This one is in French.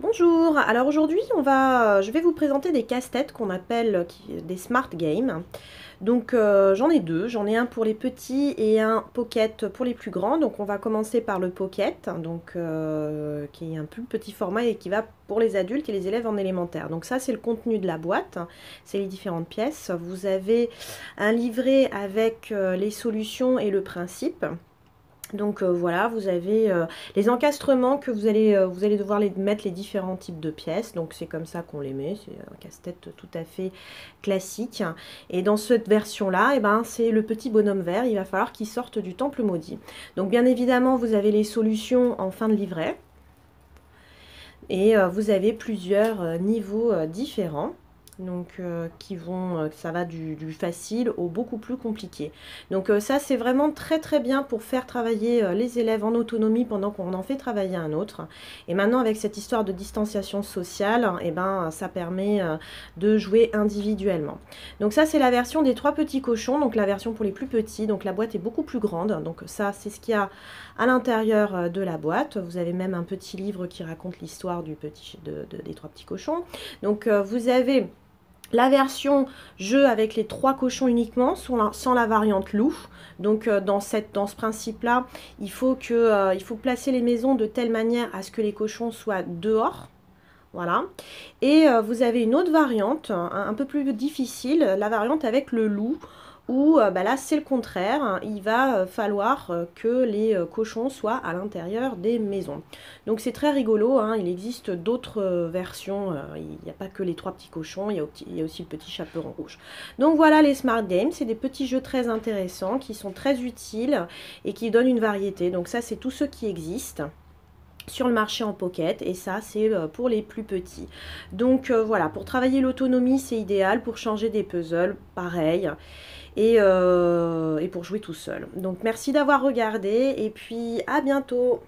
Bonjour, alors aujourd'hui je vais vous présenter des casse-têtes qu'on appelle des smart games. Donc j'en ai deux, j'en ai un pour les petits et un pocket pour les plus grands. Donc on va commencer par le pocket, qui est un plus petit format et qui va pour les adultes et les élèves en élémentaire. Donc ça c'est le contenu de la boîte, c'est les différentes pièces. Vous avez un livret avec les solutions et le principe. Donc voilà, vous avez les encastrements que vous allez devoir mettre les différents types de pièces. Donc c'est comme ça qu'on les met, c'est un casse-tête tout à fait classique. Et dans cette version-là, eh ben, c'est le petit bonhomme vert, il va falloir qu'il sorte du temple maudit. Donc bien évidemment, vous avez les solutions en fin de livret. Et vous avez plusieurs niveaux différents. Donc ça va du facile au beaucoup plus compliqué. Donc ça c'est vraiment très très bien pour faire travailler les élèves en autonomie pendant qu'on en fait travailler un autre. Et maintenant avec cette histoire de distanciation sociale, et ben ça permet de jouer individuellement. Donc ça c'est la version des trois petits cochons, donc la version pour les plus petits. Donc la boîte est beaucoup plus grande. Donc ça c'est ce qu'il y a à l'intérieur de la boîte. Vous avez même un petit livre qui raconte l'histoire des trois petits cochons. Donc vous avez la version jeu avec les trois cochons uniquement, sans la variante loup. Donc dans ce principe-là, il faut placer les maisons de telle manière à ce que les cochons soient dehors. Voilà. Et vous avez une autre variante, un peu plus difficile, la variante avec le loup, où là c'est le contraire, il va falloir que les cochons soient à l'intérieur des maisons. Donc c'est très rigolo, hein, il existe d'autres versions, il n'y a pas que les trois petits cochons, il y a aussi le petit chaperon rouge. Donc voilà les Smart Games, c'est des petits jeux très intéressants, qui sont très utiles et qui donnent une variété. Donc ça c'est tous ceux qui existent sur le marché en pocket, et ça c'est pour les plus petits. Donc voilà, pour travailler l'autonomie c'est idéal, pour changer des puzzles pareil, et pour jouer tout seul. Donc merci d'avoir regardé et puis à bientôt.